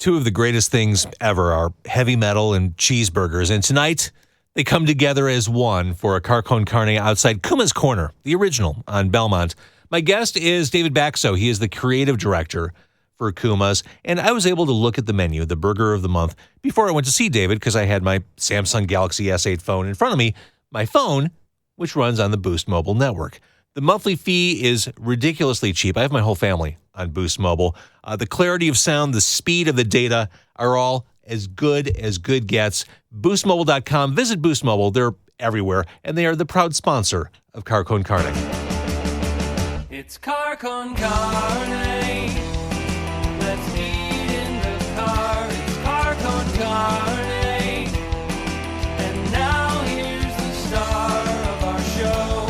Two of the greatest things ever are heavy metal and cheeseburgers, and tonight they come together as one for a car con carne outside Kuma's Corner, the original on Belmont. My guest is David Bacso. He is the creative director for Kuma's, and I was able to look at the menu, the burger of the month, before I went to see David because I had my Samsung Galaxy S8 phone in front of me, my phone, which runs on the Boost Mobile network. The monthly fee is ridiculously cheap. I have my whole family on Boost Mobile. The clarity of sound, the speed of the data are all as good gets. BoostMobile.com. Visit Boost Mobile. They're everywhere, and they are the proud sponsor of Car Con Carne. It's Car Con Carne. Let's eat in the car. It's Car Con Carne. And now here's the star of our show,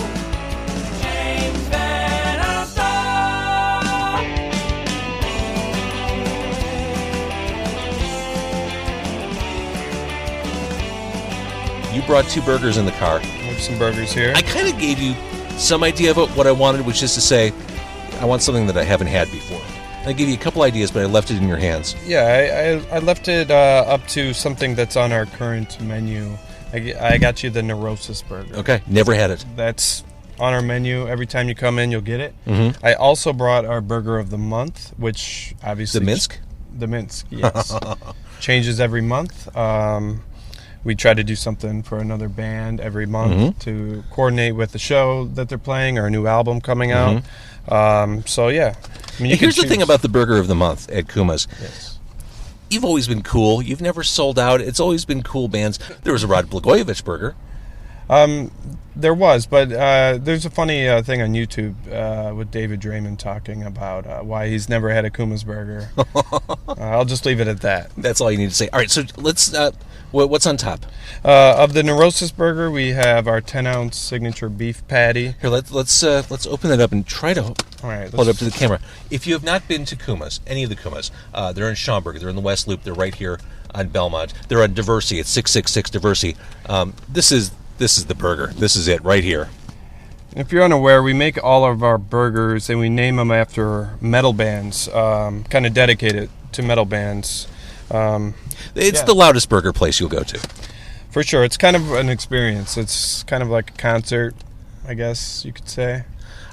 James Van Alstyne. You brought two burgers in the car. We have some burgers here. I kind of gave you some idea of what I wanted, which is to say, I want something that I haven't had before. I gave you a couple ideas, but I left it in your hands. Yeah, I left it up to something that's on our current menu. I got you the Neurosis burger. Okay, never had it. That's on our menu. Every time you come in, you'll get it. Mm-hmm. I also brought our burger of the month, which obviously... The Minsk? The Minsk, yes. Changes every month. We try to do something for another band every month to coordinate with the show that they're playing or a new album coming out. So, yeah. I mean, here's the thing about the burger of the month at Kuma's. Yes. You've always been cool. You've never sold out. It's always been cool bands. There was a Rod Blagojevich burger. There was, but there's a funny thing on YouTube with David Draymond talking about why he's never had a Kuma's burger. I'll just leave it at that. That's all you need to say. All right, so let's... what's on top? Of the Neurosis burger, we have our 10-ounce signature beef patty. Here, let's open that up and try to hold it up to the camera. If you have not been to Kuma's, any of the Kuma's, they're in Schaumburg. They're in the West Loop. They're right here on Belmont. They're on Diversey. It's 666 Diversey. This is the burger. This is it right here. If you're unaware, we make all of our burgers and we name them after metal bands, kind of dedicated to metal bands. It's the loudest burger place you'll go to. For sure. It's kind of an experience. It's kind of like a concert, I guess you could say.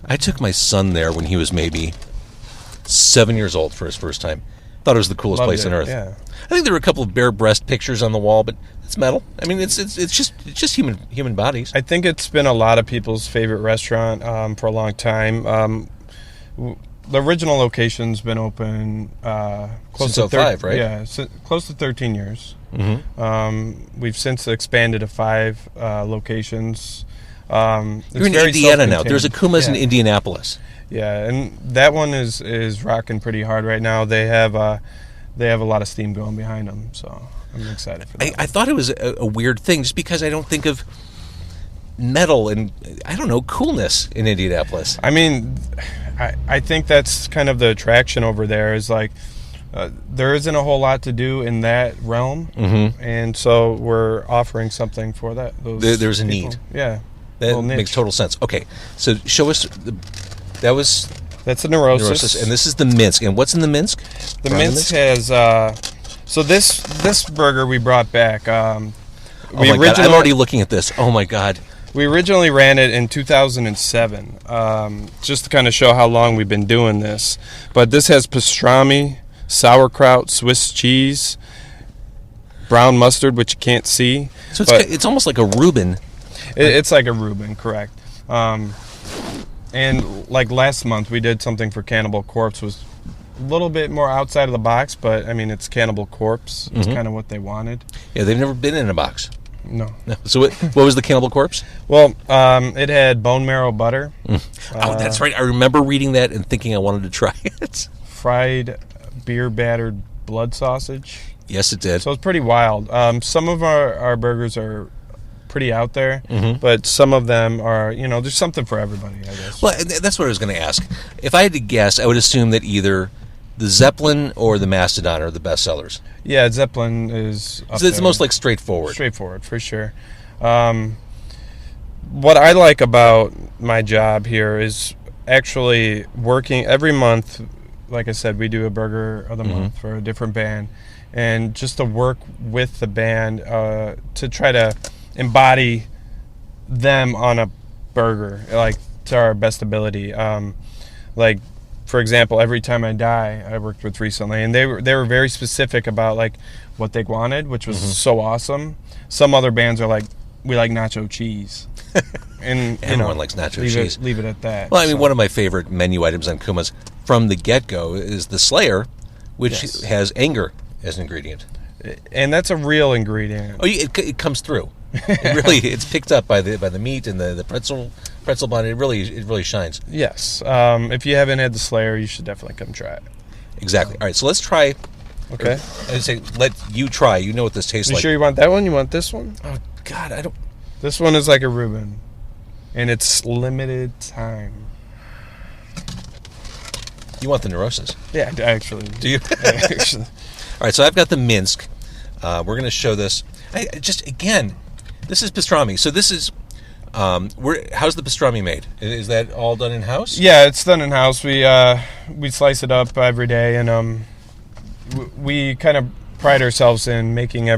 I took my son there when he was maybe 7 years old for his first time. Thought it was the coolest place on earth. Yeah. I think there were a couple of bare breast pictures on the wall, but it's metal. I mean, it's just human bodies. I think it's been a lot of people's favorite restaurant for a long time. The original location's been open close since to 05, right? Yeah, close to 13 years. Mm-hmm. We've since expanded to 5 locations. You're in Indiana now. There's a Kuma's in Indianapolis. Yeah, and that one is rocking pretty hard right now. They have a lot of steam going behind them, so I'm excited for that. I thought it was a weird thing just because I don't think of metal and, I don't know, coolness in Indianapolis. I mean, I think that's kind of the attraction over there is like there isn't a whole lot to do in that realm, and so we're offering something for that. There's a need. Yeah. That makes total sense. Okay, so show us... That's the Neurosis. And this is the Minsk. And what's in the Minsk? The Minsk has... so this burger we brought back... God, I'm already looking at this. Oh, my God. We originally ran it in 2007, just to kind of show how long we've been doing this. But this has pastrami, sauerkraut, Swiss cheese, brown mustard, which you can't see. So it's almost like a Reuben. It's like a Reuben, correct. And like last month, we did something for Cannibal Corpse. Was a little bit more outside of the box, but I mean, it's Cannibal Corpse. It's kind of what they wanted. Yeah, they've never been in a box. No. So what was the Cannibal Corpse? Well, it had bone marrow butter. Oh, that's right. I remember reading that and thinking I wanted to try it. Fried beer-battered blood sausage. Yes, it did. So it's pretty wild. Some of our burgers are pretty out there, but some of them are, there's something for everybody, I guess. Well, that's what I was going to ask. If I had to guess, I would assume that either the Zeppelin or the Mastodon are the best sellers. Yeah, Zeppelin is up so it's there. most like straightforward. Straightforward, for sure. What I like about my job here is actually working every month. like I said, we do a burger of the month for a different band, and just to work with the band to try to embody them on a burger, like to our best ability. Like, for example, Every Time I Die, I worked with recently, and they were very specific about like what they wanted, which was so awesome. Some other bands are like, we like nacho cheese, and Everyone likes nacho cheese. Leave it at that. Well, I mean, one of my favorite menu items on Kuma's from the get-go is the Slayer, which has anger as an ingredient. And that's a real ingredient. Oh, it comes through. It's picked up by the meat and the pretzel bun. It really shines. Yes. If you haven't had the Slayer, you should definitely come try it. Exactly. All right, so let's try. Okay. I'd say let you try. You know what this tastes You like. sure you want that one? You want this one? Oh God, I don't. This one is like a Reuben, and it's limited time. You want the Neurosis? Yeah, actually. Do you? Actually. All right, so I've got the Minsk. We're going to show this. Again, this is pastrami. So this is. How's the pastrami made? Is that all done in house? Yeah, it's done in house. We slice it up every day, and we kind of pride ourselves in making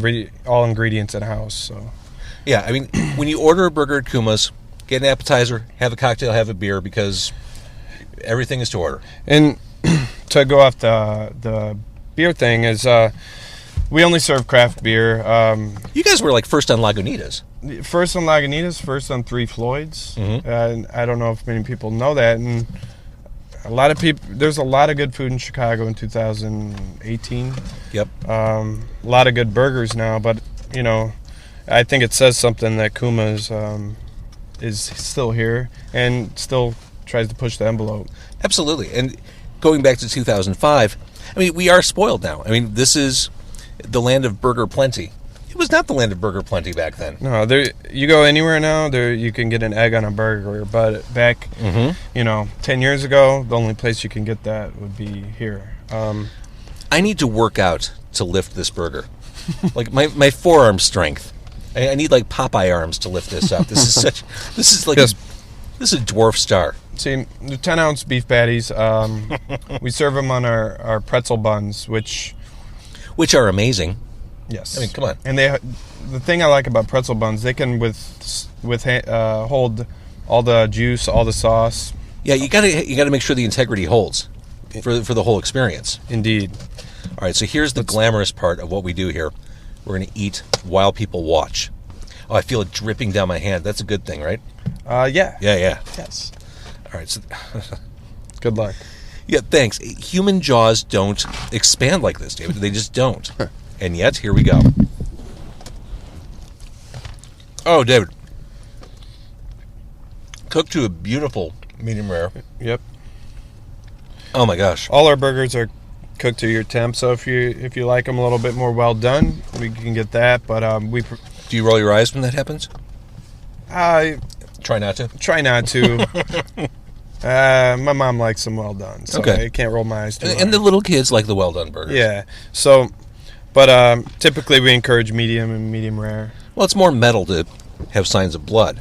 all ingredients in house. So. Yeah, I mean, when you order a burger at Kuma's, get an appetizer, have a cocktail, have a beer, because everything is to order. And to go off the beer thing is, we only serve craft beer. You guys were like first on Lagunitas. First on Lagunitas, first on Three Floyds. And I don't know if many people know that. And a lot of people, there's a lot of good food in Chicago in 2018. Yep. A lot of good burgers now, but I think it says something that Kuma's is still here and still tries to push the envelope. Absolutely. And going back to 2005, I mean, we are spoiled now. I mean, this is the land of burger plenty. It was not the land of burger plenty back then. No, you go anywhere now, you can get an egg on a burger. But back, 10 years ago, the only place you can get that would be here. I need to work out to lift this burger. Like my forearm strength. I need like Popeye arms to lift this up. This is this is a dwarf star. See, the 10-ounce beef patties, we serve them on our pretzel buns, which are amazing. Yes. I mean, come on. And the thing I like about pretzel buns, they can hold all the juice, all the sauce. Yeah, you gotta make sure the integrity holds for the whole experience. Indeed. All right, so here's the glamorous part of what we do here. We're going to eat while people watch. Oh, I feel it dripping down my hand. That's a good thing, right? Yeah. Yeah. Yes. All right. So, good luck. Yeah, thanks. Human jaws don't expand like this, David. They just don't. And yet, here we go. Oh, David. Cooked to a beautiful medium rare. Yep. Oh, my gosh. All our burgers are cooked to your temp, so if you like them a little bit more well done, we can get that. But do you roll your eyes when that happens? Try not to. Try not to. My mom likes them well done, so okay. I can't roll my eyes too hard. And the little kids like the well done burgers. Yeah. So, but typically we encourage medium and medium rare. Well, it's more metal to have signs of blood.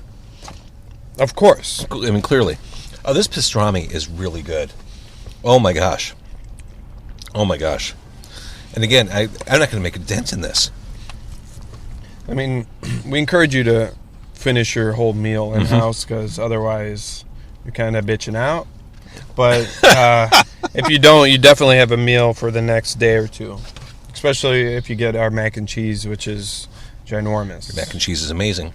Of course. I mean, clearly. Oh, this pastrami is really good. Oh my gosh. Oh my gosh. And again, I'm not going to make a dent in this. I mean, we encourage you to finish your whole meal in house because otherwise you're kind of bitching out. But if you don't, you definitely have a meal for the next day or two. Especially if you get our mac and cheese, which is ginormous. Your mac and cheese is amazing.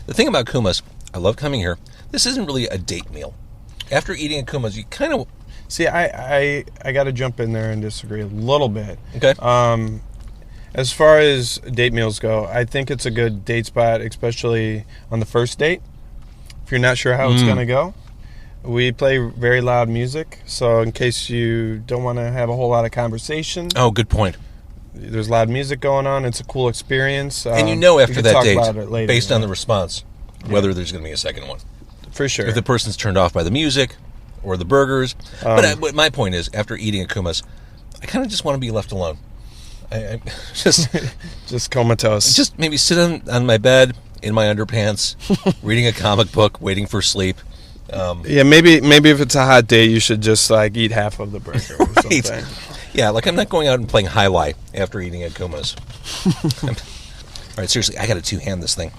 The thing about Kuma's, I love coming here. This isn't really a date meal. After eating at Kuma's, you kind of... See, I got to jump in there and disagree a little bit. Okay. As far as date meals go, I think it's a good date spot, especially on the first date. If you're not sure how it's going to go, we play very loud music. So in case you don't want to have a whole lot of conversation. Oh, good point. There's loud music going on. It's a cool experience. And you know after that date, later, based on the response, whether there's going to be a second one. For sure. If the person's turned off by the music or the burgers. But my point is, after eating at Kuma's, I kind of just want to be left alone. I just comatose. Just maybe sit on my bed in my underpants, reading a comic book, waiting for sleep. Yeah, maybe if it's a hot day, you should just like eat half of the burger or Right. something. Yeah, like I'm not going out and playing highlight after eating at Kuma's. All right, seriously, I got to two-hand this thing.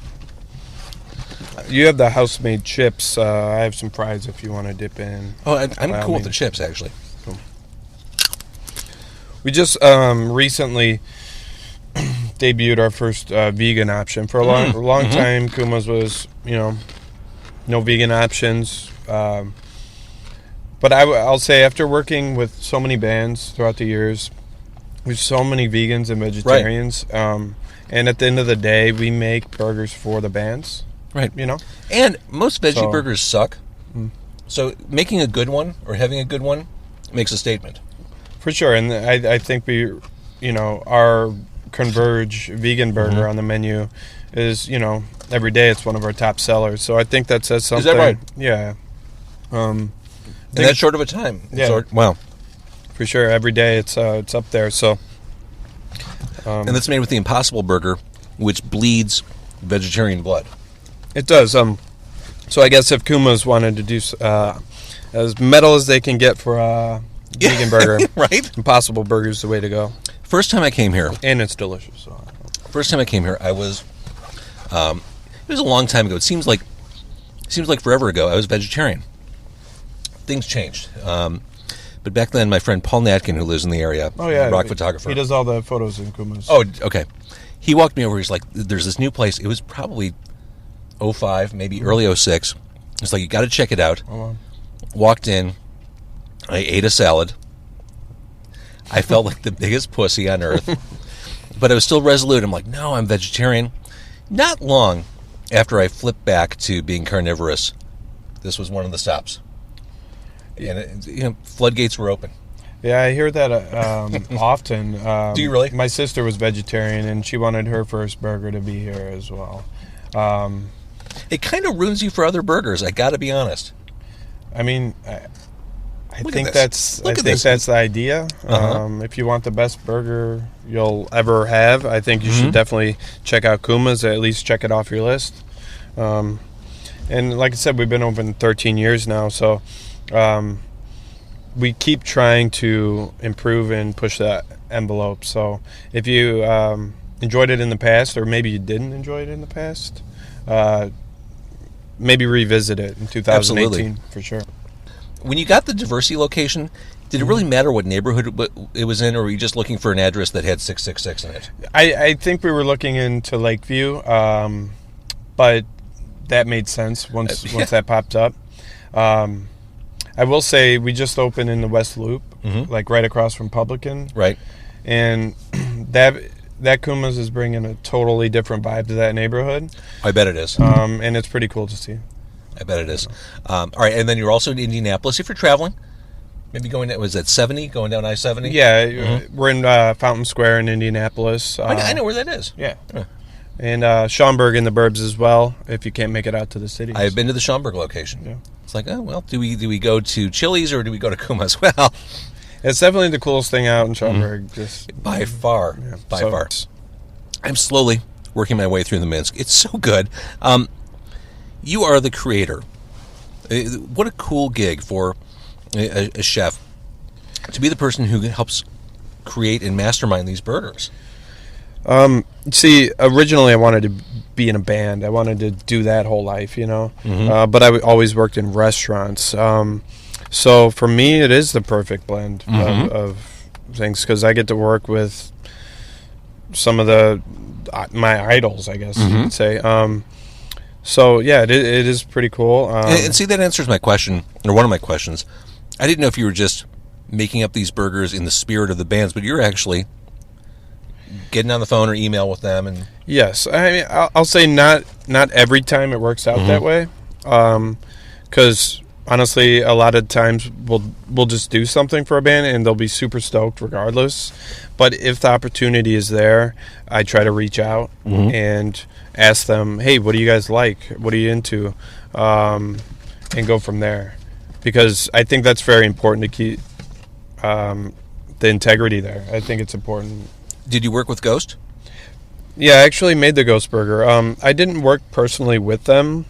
You have the house-made chips. I have some fries if you want to dip in. Oh, I'm cool with the chips, actually. We just recently debuted our first vegan option. For a long time, Kuma's was, no vegan options. But I'll say after working with so many bands throughout the years, with so many vegans and vegetarians, and at the end of the day, we make burgers for the bands. Right. And most veggie burgers suck. So making a good one or having a good one makes a statement. For sure. And I think our Converge vegan burger on the menu is, every day it's one of our top sellers. So I think that says something. Is that right? Yeah. In that short of a time. Yeah. Wow. For sure. Every day it's up there. So. And that's made with the Impossible Burger, which bleeds vegetarian blood. It does. So I guess if Kuma's wanted to do as metal as they can get for a vegan burger, right? Impossible Burger is the way to go. First time I came here, and it's delicious. So. First time I came here, I was. It was a long time ago. It seems like forever ago. I was vegetarian. Things changed. But back then, my friend Paul Natkin, who lives in the area, rock photographer. He does all the photos in Kuma's. Oh, okay. He walked me over. He's like, "There's this new place." It was probably 05, maybe early 06. It's like, you got to check it out. Oh, wow. Walked in. I ate a salad. I felt like the biggest pussy on earth. But I was still resolute. I'm like, no, I'm vegetarian. Not long after I flipped back to being carnivorous, this was one of the stops. And, floodgates were open. Yeah, I hear that often. Do you really? My sister was vegetarian, and she wanted her first burger to be here as well. It kind of ruins you for other burgers, I got to be honest. I mean, I think that's the idea. If you want the best burger you'll ever have, I think you should definitely check out Kuma's. At least check it off your list. And like I said, we've been open 13 years now, so we keep trying to improve and push that envelope. So if you enjoyed it in the past, or maybe you didn't enjoy it in the past, maybe revisit it in 2018. Absolutely. For sure. When you got the Diversity location, did it really matter what neighborhood it was in, or were you just looking for an address that had 666 in it? I think we were looking into Lakeview, but that made sense once that popped up. I will say we just opened in the West Loop, like right across from Publican. Right. And that Kuma's is bringing a totally different vibe to that neighborhood. I bet it is. And it's pretty cool to see. I bet it is. All right, and then you're also in Indianapolis. If you're traveling, maybe was that 70, going down I-70? Yeah, we're in Fountain Square in Indianapolis. I know where that is. Yeah. And Schaumburg in the burbs as well, if you can't make it out to the city. I've been to the Schaumburg location. Yeah. It's like, oh, well, do we go to Chili's or do we go to Kuma's? Well, it's definitely the coolest thing out in Schaumburg. By far. Yeah. By far. I'm slowly working my way through the Minsk. It's so good. You are the creator. What a cool gig for a chef to be the person who helps create and mastermind these burgers. See, originally I wanted to be in a band. I wanted to do that whole life, but I always worked in restaurants. So for me, it is the perfect blend of things, because I get to work with some of my idols, I guess you could say. So yeah, it is pretty cool. And see, that answers my question, or one of my questions. I didn't know if you were just making up these burgers in the spirit of the bands, but you're actually getting on the phone or email with them. And yes, I mean, I'll say not every time it works out that way, because honestly, a lot of times we'll just do something for a band and they'll be super stoked regardless. But if the opportunity is there, I try to reach out and ask them, hey, what do you guys like? What are you into? And go from there. Because I think that's very important to keep the integrity there. I think it's important. Did you work with Ghost? Yeah, I actually made the Ghost Burger. I didn't work personally with them,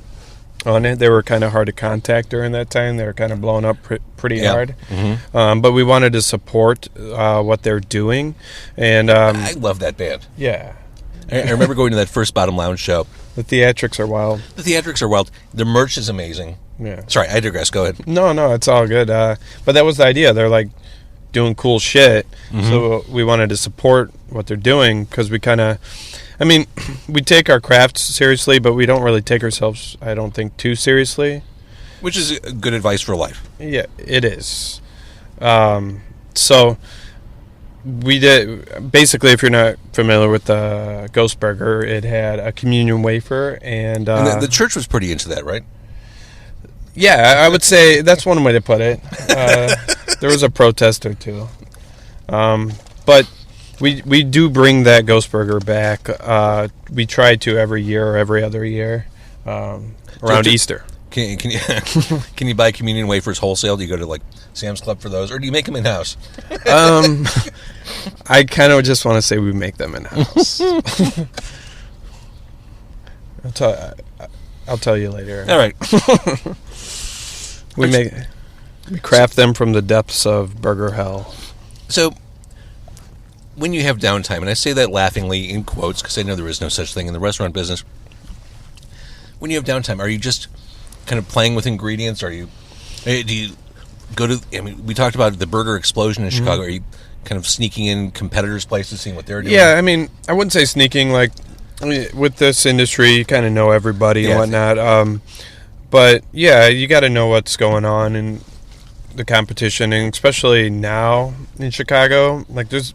on it. They were kind of hard to contact during that time. They were kind of blowing up pretty hard. Mm-hmm. But we wanted to support what they're doing. And I love that band. yeah, I remember going to that first Bottom Lounge show. the theatrics are wild. The theatrics are wild. The merch is amazing. Yeah. Sorry, I digress. Go ahead. No, it's all good. But that was the idea. They're like doing cool shit. Mm-hmm. So we wanted to support what they're doing because we kind of, I mean, we take our craft seriously, but we don't really take ourselves, I don't think, too seriously. Which is good advice for life. Yeah, it is. So we did, basically, if you're not familiar with the Ghost Burger, it had a communion wafer and The church was pretty into that, right? yeah, I would say that's one way to put it. There was a protest or two. But we do bring that Ghost Burger back. We try to every year or every other year around Easter. Can you can you buy communion wafers wholesale? Do you go to like Sam's Club for those, or do you make them in house? I kind of just want to say we make them in house. I'll tell you later. All right. We craft them from the depths of burger hell. So, when you have downtime, and I say that laughingly in quotes because I know there is no such thing in the restaurant business. When you have downtime, are you just kind of playing with ingredients? Do you go to? I mean, we talked about the burger explosion in Chicago. Are you kind of sneaking in competitors' places, seeing what they're doing? Yeah, I mean, I wouldn't say sneaking. Like, I mean, with this industry, you kind of know everybody and whatnot. But yeah, you got to know what's going on in the competition, and especially now in Chicago, like there's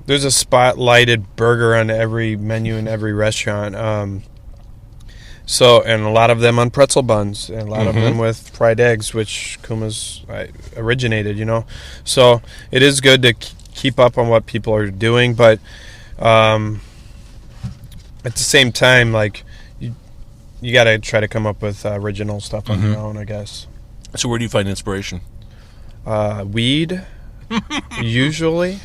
a spotlighted burger on every menu in every restaurant. So, and a lot of them on pretzel buns, and a lot of them with fried eggs, which Kuma's originated, you know. So it is good to keep up on what people are doing, but at the same time, like you got to try to come up with original stuff on your own, I guess. So where do you find inspiration? Weed, usually.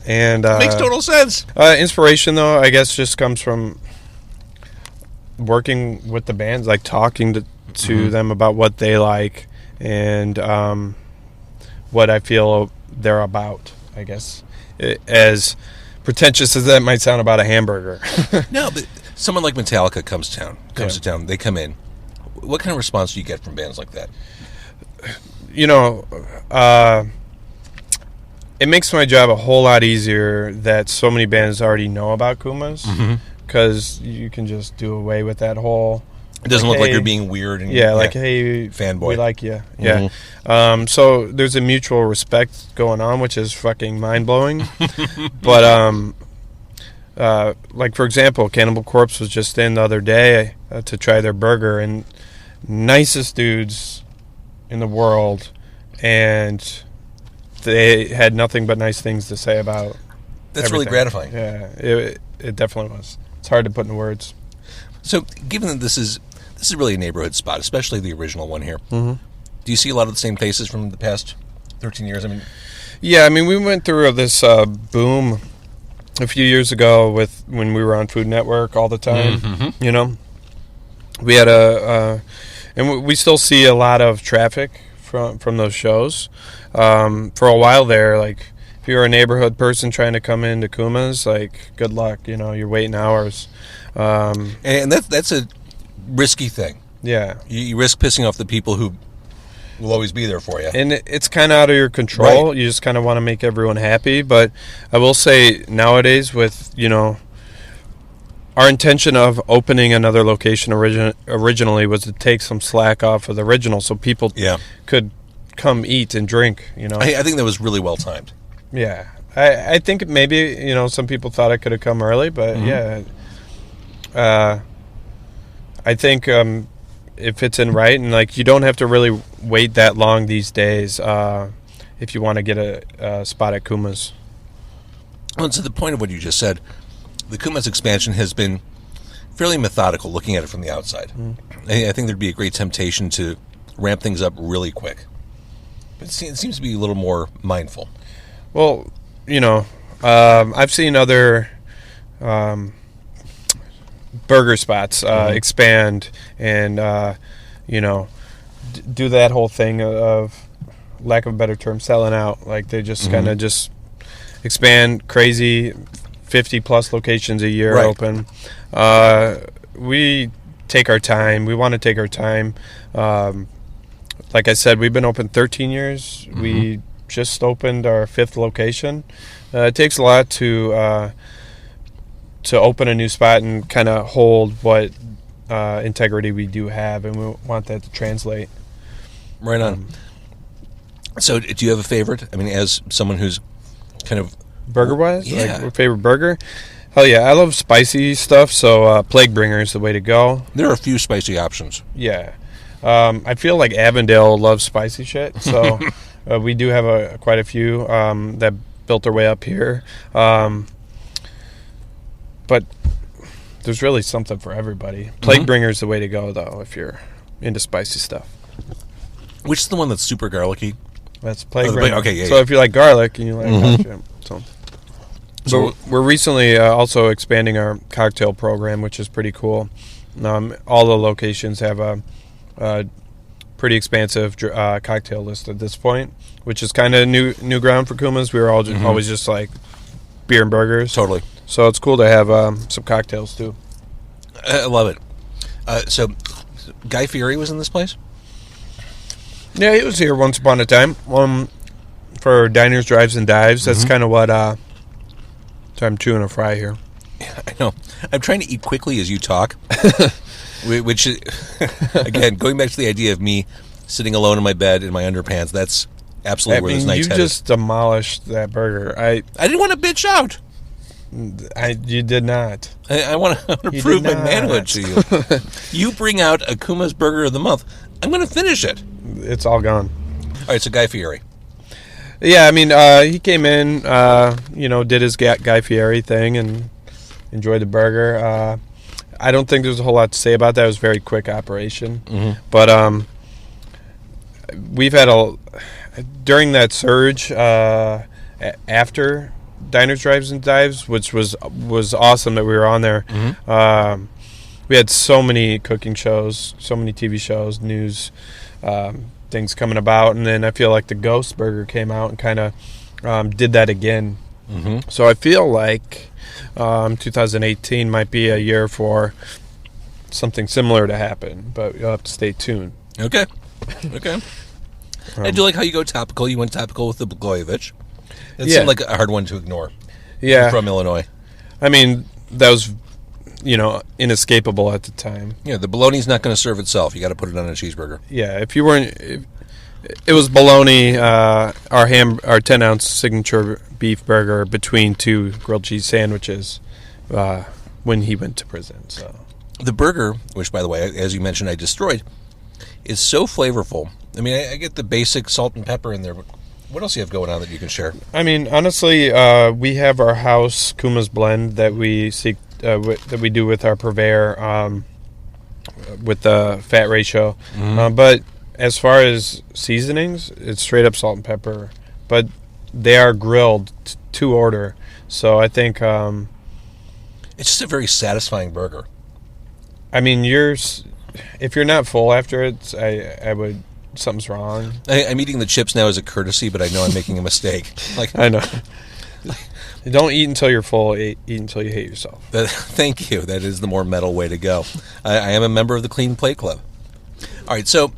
And Makes total sense. Inspiration, though, I guess, just comes from working with the bands, like talking to them about what they like and what I feel they're about, I guess. As pretentious as that might sound about a hamburger. No, but someone like Metallica comes to town, they come in. What kind of response do you get from bands like that? You know, it makes my job a whole lot easier that so many bands already know about Kuma's, because you can just do away with that whole... It doesn't look like you're being weird. And, hey, fanboy. We like you. Yeah. So there's a mutual respect going on, which is fucking mind-blowing. But, like, for example, Cannibal Corpse was just in the other day to try their burger, and nicest dudes in the world, and they had nothing but nice things to say about That's everything. really gratifying. Yeah, it definitely was. It's hard to put into words. So, given that this is really a neighborhood spot, especially the original one here, do you see a lot of the same faces from the past 13 years? I mean, yeah, I mean, we went through this boom a few years ago when we were on Food Network all the time. You know, we had and we still see a lot of traffic from those shows. For a while there, like, if you're a neighborhood person trying to come into Kuma's, like, good luck. You know, you're waiting hours. and that's a risky thing. Yeah. You risk pissing off the people who will always be there for you. And it's kind of out of your control. Right. You just kind of want to make everyone happy. But I will say nowadays with, you know, our intention of opening another location originally was to take some slack off of the original so people could come eat and drink, you know. I think that was really well timed. Yeah. I think maybe, you know, some people thought I could have come early, but I think it fits in right, and like you don't have to really wait that long these days if you want to get a spot at Kuma's. Well, to the point of what you just said, the Kuma's expansion has been fairly methodical, looking at it from the outside. I think there'd be a great temptation to ramp things up really quick. But it seems to be a little more mindful. Well, you know, I've seen other burger spots expand and do that whole thing of, lack of a better term, selling out. Like they just kind of just expand crazy, 50 plus locations a year open. We take our time. We want to take our time. Like I said, we've been open 13 years. We just opened our 5th location. It takes a lot to open a new spot and kind of hold what integrity we do have, and we want that to translate. Right on. So do you have a favorite? I mean, as someone who's kind of... Burger-wise? Yeah. Like, favorite burger? Hell yeah, I love spicy stuff, so Plague Bringer is the way to go. There are a few spicy options. Yeah. I feel like Avondale loves spicy shit, so we do have quite a few that built their way up here. But there's really something for everybody. Plague Bringer is the way to go, though, if you're into spicy stuff. Which is the one that's super garlicky? That's Plague Bringer. Okay, yeah. So if you like garlic and you like hot shit, so we're recently also expanding our cocktail program, which is pretty cool. All the locations have a pretty expansive cocktail list at this point, which is kind of new ground for Kuma's. We were always just like beer and burgers. Totally. So it's cool to have some cocktails too. I love it. So Guy Fieri was in this place? Yeah, he was here once upon a time for diners, drives, and dives. That's kind of what... So I'm chewing a fry here. Yeah, I know. I'm trying to eat quickly as you talk. Which, again, going back to the idea of me sitting alone in my bed in my underpants, that's absolutely where this night's you headed. just demolished that burger. I didn't want to bitch out. You did not. I want to prove my manhood to you. You bring out a Kuma's Burger of the Month. I'm going to finish it. It's all gone. All right, so Guy Fieri. Yeah, I mean, he came in, did his Guy Fieri thing and enjoyed the burger. I don't think there's a whole lot to say about that. It was a very quick operation. But we've had during that surge after Diners, Drives, and Dives, which was awesome that we were on there. We had so many cooking shows, so many TV shows, news, things coming about, and then I feel like the Ghost Burger came out and kind of did that again. So I feel like 2018 might be a year for something similar to happen, but you'll have to stay tuned. Okay. I do like how you go topical. You went topical with the Blagojevich. It seemed like a hard one to ignore. Yeah. From Illinois. I mean, that was, inescapable at the time. Yeah, the bologna's not going to serve itself. You got to put it on a cheeseburger. Yeah, if you weren't... It was bologna, our 10-ounce signature beef burger between 2 grilled cheese sandwiches when he went to prison. So the burger, which, by the way, as you mentioned, I destroyed, is so flavorful. I mean, I get the basic salt and pepper in there, but what else do you have going on that you can share? I mean, honestly, we have our house Kuma's blend that we seek that we do with our purveyor with the fat ratio. But as far as seasonings, it's straight up salt and pepper. But they are grilled to order. So I think... it's just a very satisfying burger. I mean, if you're not full after it, I would... Something's wrong. I'm eating the chips now as a courtesy, but I know I'm making a mistake. I know. Don't eat until you're full. Eat until you hate yourself. Thank you. That is the more metal way to go. I am a member of the Clean Plate Club. All right, so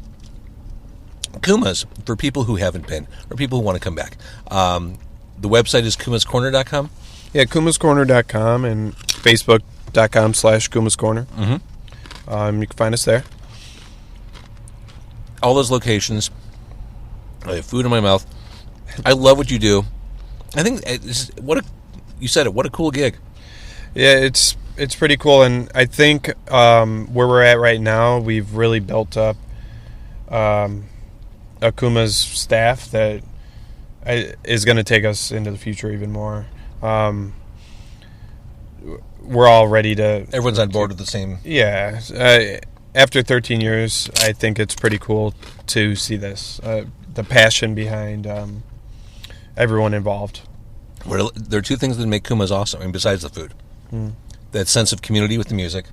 Kuma's, for people who haven't been, or people who want to come back, the website is kumascorner.com? Yeah, kumascorner.com and facebook.com/kumascorner. You can find us there. All those locations. I have food in my mouth. I love what you do. I think you said it. What a cool gig. Yeah, it's pretty cool, and I think where we're at right now, we've really built up Akuma's staff that is going to take us into the future even more. We're all ready to... Everyone's on board with the same... Yeah. After 13 years, I think it's pretty cool to see this. The passion behind everyone involved. There are 2 things that make Kuma's awesome, besides the food. That sense of community with the music,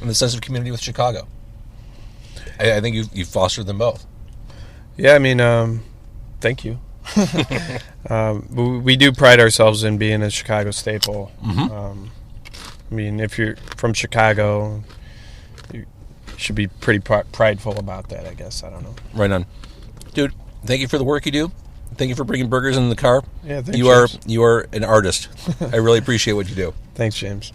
and the sense of community with Chicago. I think you fostered them both. Yeah, I mean, thank you. We do pride ourselves in being a Chicago staple. I mean, if you're from Chicago, you should be pretty prideful about that, I guess. I don't know. Right on. Dude, thank you for the work you do. Thank you for bringing burgers in the car. Yeah, thanks, you are an artist. I really appreciate what you do. Thanks, James.